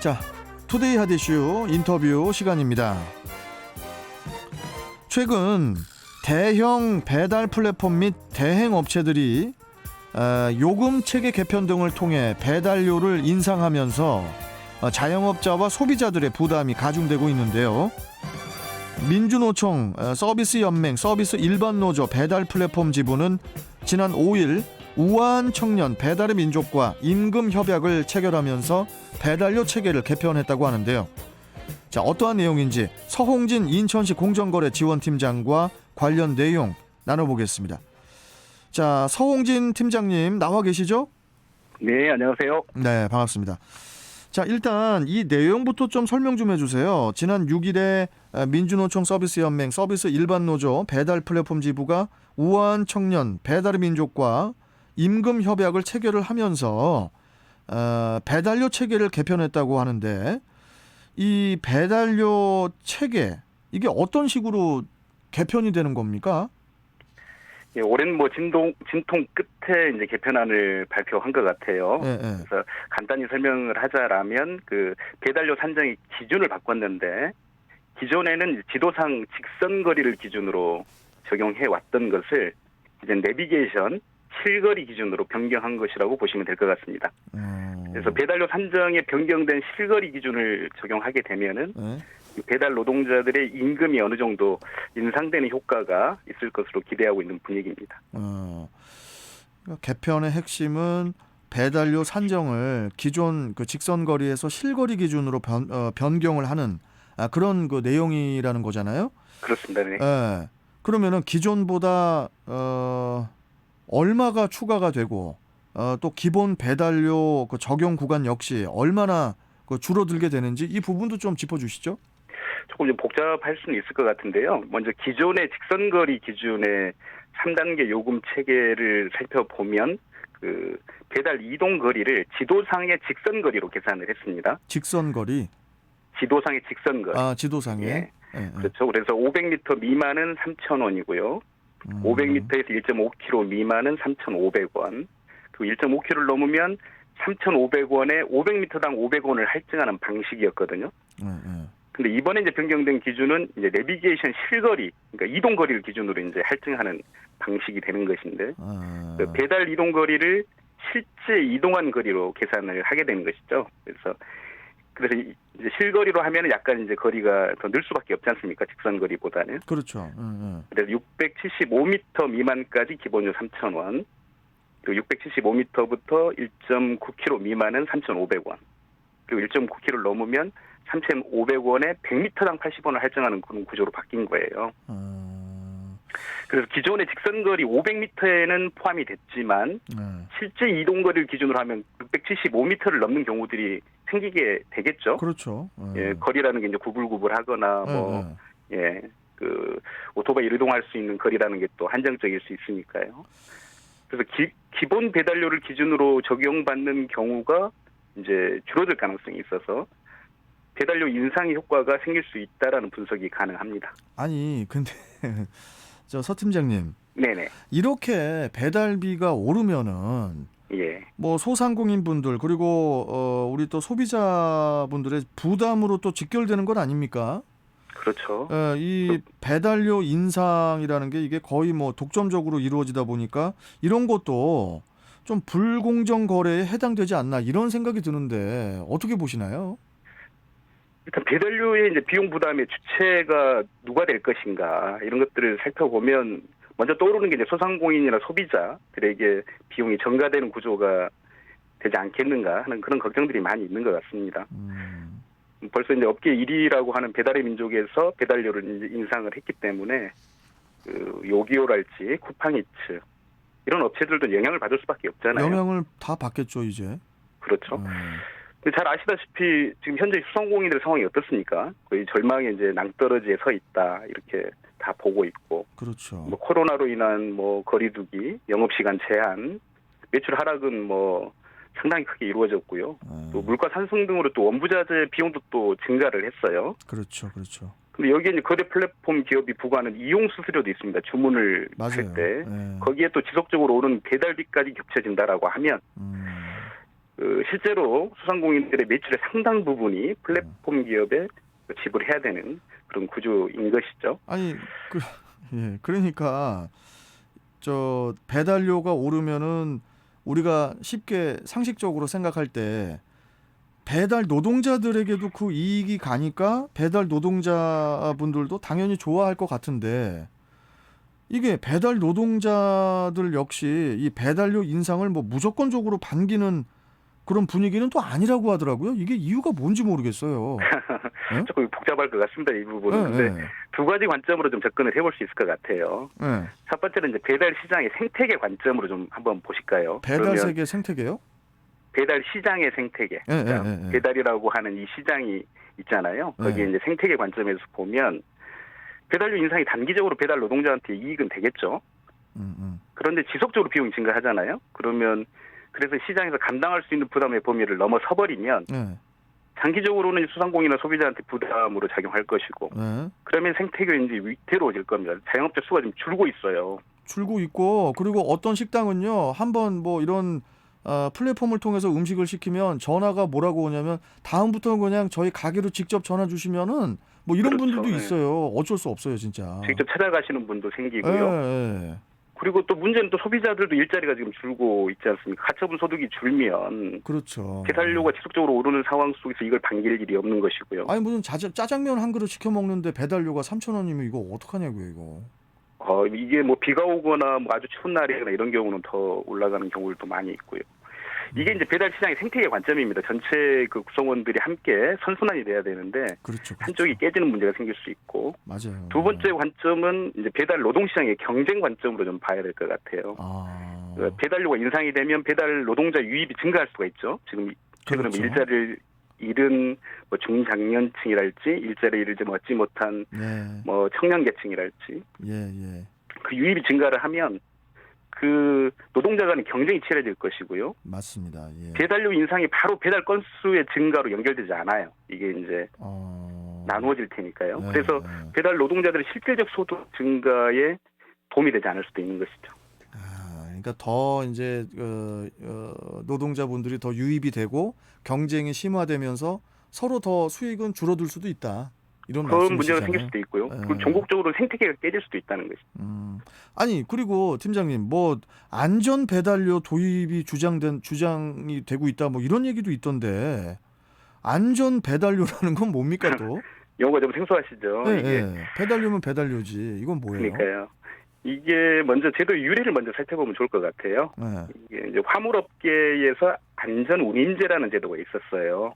자, 투데이 핫이슈 인터뷰 시간입니다. 최근 대형 배달 플랫폼 및 대행 업체들이 요금 체계 개편 등을 통해 배달료를 인상하면서 자영업자와 소비자들의 부담이 가중되고 있는데요. 민주노총 서비스연맹 서비스 일반노조 배달 플랫폼 지부는 지난 5일 우아한 청년 배달의 민족과 임금 협약을 체결하면서 배달료 체계를 개편했다고 하는데요. 자, 어떠한 내용인지 서홍진 인천시 공정거래 지원팀장과 관련 내용 나눠보겠습니다. 자, 서홍진 팀장님 나와 계시죠? 네, 안녕하세요. 네, 반갑습니다. 자, 일단 이 내용부터 좀 설명 좀 해주세요. 지난 6일에 민주노총 서비스연맹 서비스 일반노조 배달 플랫폼 지부가 우아한 청년 배달의 민족과 임금 협약을 체결을 하면서 배달료 체계를 개편했다고 하는데, 이 배달료 체계 이게 어떤 식으로 개편이 되는 겁니까? 예, 오랜 진통 끝에 이제 개편안을 발표한 것 같아요. 네, 네. 그래서 간단히 설명을 하자라면 그 배달료 산정의 기준을 바꿨는데, 기존에는 지도상 직선 거리를 기준으로 적용해 왔던 것을 이제 내비게이션 실거리 기준으로 변경한 것이라고 보시면 될 것 같습니다. 그래서 배달료 산정에 변경된 실거리 기준을 적용하게 되면은 배달 노동자들의 임금이 어느 정도 인상되는 효과가 있을 것으로 기대하고 있는 분위기입니다. 개편의 핵심은 배달료 산정을 기존 그 직선 거리에서 실거리 기준으로 변경을 하는 그런 그 내용이라는 거잖아요. 그렇습니다. 네. 그러면은 기존보다 얼마가 추가가 되고 또 기본 배달료 그 적용 구간 역시 얼마나 그 줄어들게 되는지 이 부분도 좀 짚어주시죠. 조금 좀 복잡할 수는 있을 것 같은데요. 먼저 기존의 직선거리 기준의 3단계 요금 체계를 살펴보면 그 배달 이동 거리를 지도상의 직선거리로 계산을 했습니다. 직선거리? 지도상의 직선거리. 지도상에. 예. 그렇죠. 그래서 500m 미만은 3,000원이고요. 500m에서 1.5km 미만은 3,500원. 그리고 1.5km를 넘으면 3,500원에 500m당 500원을 할증하는 방식이었거든요. 근데 이번에 이제 변경된 기준은 이제 내비게이션 실거리, 그러니까 이동 거리를 기준으로 이제 할증하는 방식이 되는 것인데, 그 배달 이동 거리를 실제 이동한 거리로 계산을 하게 되는 것이죠. 그래서 이제 실거리로 하면은 약간 이제 거리가 더 늘 수밖에 없지 않습니까? 직선 거리보다는. 그렇죠. 그래서 675m 미만까지 기본료 3,000원, 그리고 675m부터 1.9km 미만은 3,500원, 그리고 1.9km를 넘으면 3,500원에 100m당 80원을 할증하는 그런 구조로 바뀐 거예요. 그래서 기존의 직선거리 500m에는 포함이 됐지만 실제 이동거리를 기준으로 하면 675m를 넘는 경우들이 생기게 되겠죠. 그렇죠. 예, 거리라는 게 이제 구불구불하거나 그 오토바이를 이동할 수 있는 거리라는 게 또 한정적일 수 있으니까요. 그래서 기본 배달료를 기준으로 적용받는 경우가 이제 줄어들 가능성이 있어서 배달료 인상의 효과가 생길 수 있다라는 분석이 가능합니다. 아니, 근데 서 팀장님. 네네. 이렇게 배달비가 오르면은 뭐 소상공인 분들 그리고 우리 또 소비자분들의 부담으로 또 직결되는 건 아닙니까? 그렇죠. 이 배달료 인상이라는 게 이게 거의 뭐 독점적으로 이루어지다 보니까 이런 것도 좀 불공정 거래에 해당되지 않나 이런 생각이 드는데 어떻게 보시나요? 일단 배달료의 이제 비용 부담의 주체가 누가 될 것인가 이런 것들을 살펴보면 먼저 떠오르는 게 이제 소상공인이나 소비자들에게 비용이 전가되는 구조가 되지 않겠는가 하는 그런 걱정들이 많이 있는 것 같습니다. 벌써 이제 업계 1위라고 하는 배달의 민족에서 배달료를 이제 인상을 했기 때문에 그 요기요랄지 쿠팡이츠 이런 업체들도 영향을 받을 수밖에 없잖아요. 영향을 다 받겠죠 이제. 그렇죠. 잘 아시다시피 지금 현재 소상공인들 상황이 어떻습니까? 거의 절망의 이제 낭떠러지에 서 있다 이렇게 다 보고 있고. 그렇죠. 뭐 코로나로 인한 뭐 거리두기, 영업시간 제한, 매출 하락은 뭐 상당히 크게 이루어졌고요. 또 물가 상승 등으로 또 원부자재 비용도 또 증가를 했어요. 그렇죠, 그렇죠. 근데 여기에 이제 거대 플랫폼 기업이 부과하는 이용 수수료도 있습니다. 주문을 할 때 거기에 또 지속적으로 오른 배달비까지 겹쳐진다라고 하면 실제로 소상공인들의 매출의 상당 부분이 플랫폼 기업에 지불해야 되는 그런 구조인 것이죠. 아니 그러니까 저 배달료가 오르면은 우리가 쉽게 상식적으로 생각할 때 배달 노동자들에게도 그 이익이 가니까 배달 노동자분들도 당연히 좋아할 것 같은데 이게 배달 노동자들 역시 이 배달료 인상을 뭐 무조건적으로 반기는 그런 분위기는 또 아니라고 하더라고요. 이게 이유가 뭔지 모르겠어요. 네? 조금 복잡할 것 같습니다. 이 부분은. 근데 두 가지 관점으로 좀 접근을 해볼 수 있을 것 같아요. 첫 번째는 이제 배달 시장의 생태계 관점으로 좀 한번 보실까요? 배달 세계 생태계요? 배달 시장의 생태계. 그러니까 배달이라고 하는 이 시장이 있잖아요. 거기에 이제 생태계 관점에서 보면 배달료 인상이 단기적으로 배달 노동자한테 이익은 되겠죠. 그런데 지속적으로 비용이 증가하잖아요. 그래서 시장에서 감당할 수 있는 부담의 범위를 넘어서 버리면 장기적으로는 소상공인이나 소비자한테 부담으로 작용할 것이고 그러면 생태계가 이제 위태로워질 겁니다. 자영업자 수가 좀 줄고 있어요. 줄고 있고 그리고 어떤 식당은요. 한번 뭐 이런 플랫폼을 통해서 음식을 시키면 전화가 뭐라고 오냐면 다음부터는 그냥 저희 가게로 직접 전화 주시면은 뭐 이런 그렇죠. 분들도 있어요. 어쩔 수 없어요, 진짜. 직접 찾아가시는 분도 생기고요. 그리고 또 문제는 또 소비자들도 일자리가 지금 줄고 있지 않습니까? 가처분 소득이 줄면 그렇죠. 배달료가 지속적으로 오르는 상황 속에서 이걸 반길 일이 없는 것이고요. 아니 무슨 짜장면 한 그릇 시켜 먹는데 배달료가 3,000원이면 이거 어떡하냐고요, 이거. 이게 뭐 비가 오거나 뭐 아주 추운 날이거나 이런 경우는 더 올라가는 경우도 많이 있고요. 이게 이제 배달 시장의 생태계 관점입니다. 전체 그 구성원들이 함께 선순환이 돼야 되는데 그렇죠. 한쪽이 깨지는 문제가 생길 수 있고 맞아요. 두 번째 관점은 이제 배달 노동 시장의 경쟁 관점으로 좀 봐야 될 것 같아요. 배달료가 인상이 되면 배달 노동자 유입이 증가할 수가 있죠. 지금 최근에 그렇죠. 일자리를 잃은 뭐 중장년층이랄지 일자리를 좀 얻지 못한 뭐 청년계층이랄지 그 유입이 증가를 하면 그 노동자 간의 경쟁이 치열해질 것이고요. 맞습니다. 배달료 인상이 바로 배달 건수의 증가로 연결되지 않아요. 이게 이제 나누어질 테니까요. 그래서 배달 노동자들의 실질적 소득 증가에 도움이 되지 않을 수도 있는 것이죠. 그러니까 더 이제 노동자분들이 더 유입이 되고 경쟁이 심화되면서 서로 더 수익은 줄어들 수도 있다. 이런 그런 문제가 말씀이시잖아요. 생길 수도 있고요. 그리고 전국적으로 생태계가 깨질 수도 있다는 것이죠. 아니 그리고 팀장님 뭐 안전 배달료 도입이 주장이 되고 있다 뭐 이런 얘기도 있던데 안전 배달료라는 건 뭡니까 또? 용어가 좀 생소하시죠. 배달료면 배달료지. 이건 뭐예요? 그러니까요. 이게 먼저 제도 유래를 먼저 살펴보면 좋을 것 같아요. 이게 이제 화물업계에서 안전운임제라는 제도가 있었어요.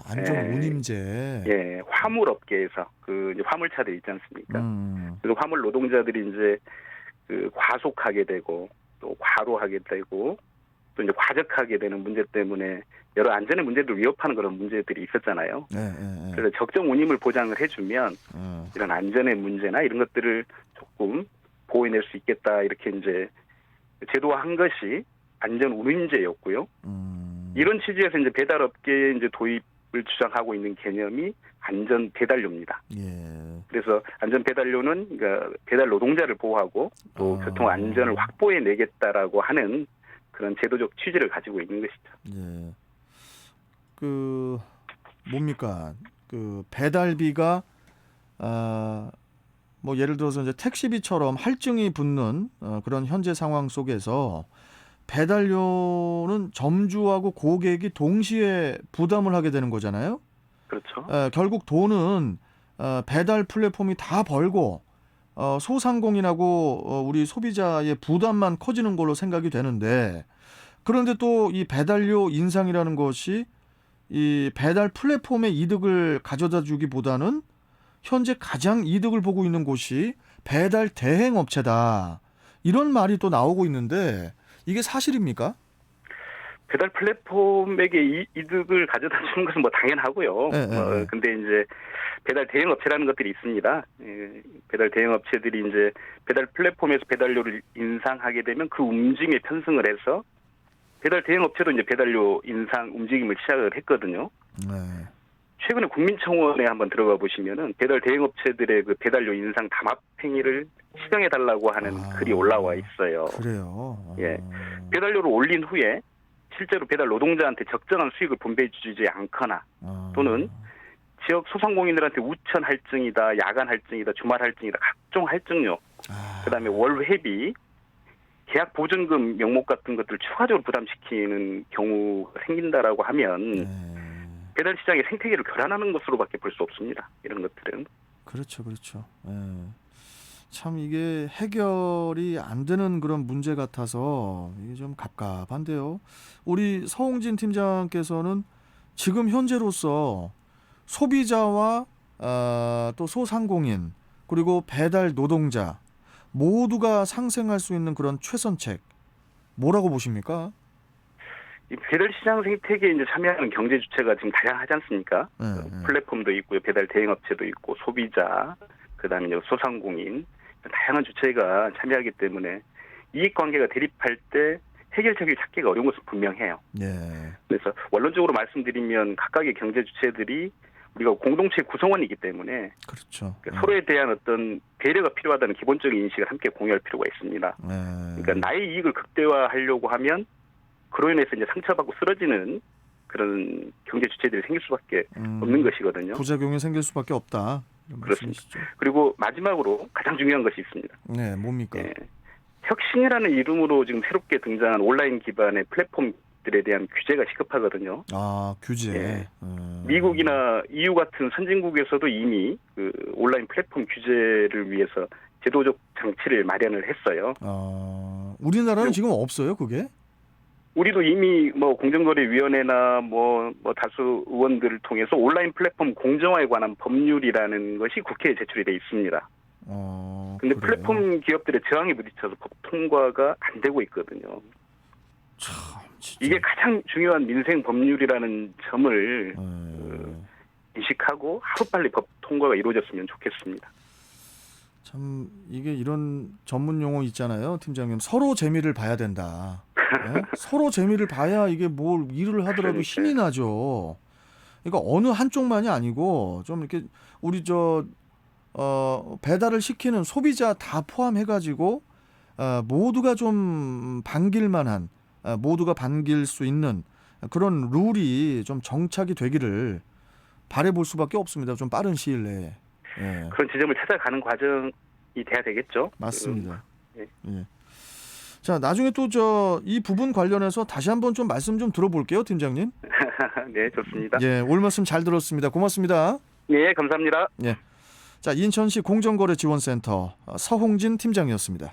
안전운임제. 화물업계에서 그 이제 화물차들 있지 않습니까? 그래서 화물 노동자들이 이제 그 과속하게 되고 또 과로하게 되고 또 이제 과적하게 되는 문제 때문에 여러 안전의 문제를 위협하는 그런 문제들이 있었잖아요. 그래서 적정 운임을 보장을 해주면 이런 안전의 문제나 이런 것들을 조금 보호해낼 수 있겠다 이렇게 이제 제도화한 것이 안전 운임제였고요. 이런 취지에서 이제 배달업계에 이제 도입을 주장하고 있는 개념이 안전 배달료입니다. 그래서 안전 배달료는 그러니까 배달 노동자를 보호하고 또 교통 안전을 확보해 내겠다라고 하는 그런 제도적 취지를 가지고 있는 것이죠. 그 뭡니까? 그 배달비가 뭐 예를 들어서 이제 택시비처럼 할증이 붙는 그런 현재 상황 속에서 배달료는 점주하고 고객이 동시에 부담을 하게 되는 거잖아요. 그렇죠. 결국 돈은 배달 플랫폼이 다 벌고 소상공인하고 우리 소비자의 부담만 커지는 걸로 생각이 되는데 그런데 또 이 배달료 인상이라는 것이 이 배달 플랫폼의 이득을 가져다 주기보다는 현재 가장 이득을 보고 있는 곳이 배달 대행업체다. 이런 말이 또 나오고 있는데 이게 사실입니까? 배달 플랫폼에게 이득을 가져다 주는 것은 뭐 당연하고요. 근데 이제 배달 대행업체라는 것들이 있습니다. 배달 대행업체들이 이제 배달 플랫폼에서 배달료를 인상하게 되면 그 움직임에 편승을 해서 배달 대행업체도 이제 배달료 인상 움직임을 시작을 했거든요. 최근에 국민청원에 한번 들어가 보시면은 배달 대행업체들의 그 배달료 인상 담합 행위를 시정해 달라고 하는 글이 올라와 있어요. 그래요. 배달료를 올린 후에 실제로 배달 노동자한테 적정한 수익을 분배해주지 않거나 아. 또는 지역 소상공인들한테 우천 할증이다, 야간 할증이다, 주말 할증이다, 각종 할증료, 그다음에 월 회비, 계약 보증금 명목 같은 것들을 추가적으로 부담시키는 경우가 생긴다라고 하면 네. 배달 시장의 생태계를 교란하는 것으로밖에 볼 수 없습니다. 이런 것들은. 그렇죠, 그렇죠. 예. 참 이게 해결이 안 되는 그런 문제 같아서 이게 좀 갑갑한데요. 우리 서홍진 팀장께서는 지금 현재로서 소비자와 또 소상공인 그리고 배달 노동자 모두가 상생할 수 있는 그런 최선책 뭐라고 보십니까? 이 배달 시장 생태계에 이제 참여하는 경제 주체가 지금 다양하지 않습니까? 네, 플랫폼도 있고요, 배달 대행업체도 있고, 소비자, 그다음에 이제 소상공인 다양한 주체가 참여하기 때문에 이익 관계가 대립할 때 해결책을 찾기가 어려운 것은 분명해요. 네. 그래서 원론적으로 말씀드리면 각각의 경제 주체들이 우리가 공동체 구성원이기 때문에 그렇죠. 서로에 대한 어떤 배려가 필요하다는 기본적인 인식을 함께 공유할 필요가 있습니다. 그러니까 나의 이익을 극대화하려고 하면 그로 인해서 이제 상처받고 쓰러지는 그런 경제 주체들이 생길 수밖에 없는 것이거든요. 부작용이 생길 수밖에 없다. 이런 그렇습니다. 말씀이시죠? 그리고 마지막으로 가장 중요한 것이 있습니다. 네, 뭡니까? 예, 혁신이라는 이름으로 지금 새롭게 등장한 온라인 기반의 플랫폼들에 대한 규제가 시급하거든요. 아, 규제. 예. 미국이나 EU 같은 선진국에서도 이미 그 온라인 플랫폼 규제를 위해서 제도적 장치를 마련을 했어요. 우리나라는 지금 없어요, 그게? 우리도 이미 뭐 공정거래위원회나 뭐 다수 의원들을 통해서 온라인 플랫폼 공정화에 관한 법률이라는 것이 국회에 제출이 돼 있습니다. 근데 그래요? 플랫폼 기업들의 저항에 부딪혀서 법 통과가 안 되고 있거든요. 참, 진짜. 이게 가장 중요한 민생 법률이라는 점을 인식하고 하루빨리 법 통과가 이루어졌으면 좋겠습니다. 참 이게 이런 전문 용어 있잖아요, 팀장님. 서로 재미를 봐야 된다. 네? 서로 재미를 봐야 이게 뭘 일을 하더라도 그러니까요. 힘이 나죠. 그러니까 어느 한쪽만이 아니고 좀 이렇게 우리 배달을 시키는 소비자 다 포함해가지고 모두가 좀 반길 만한 모두가 반길 수 있는 그런 룰이 좀 정착이 되기를 바라볼 수밖에 없습니다. 좀 빠른 시일 내에. 예. 그런 지점을 찾아가는 과정이 돼야 되겠죠. 맞습니다. 예. 예. 자, 나중에 또 이 부분 관련해서 다시 한번 좀 말씀 좀 들어볼게요, 팀장님. 네, 좋습니다. 예, 올 말씀 잘 들었습니다. 고맙습니다. 네, 감사합니다. 예. 자, 인천시 공정거래지원센터 서홍진 팀장이었습니다.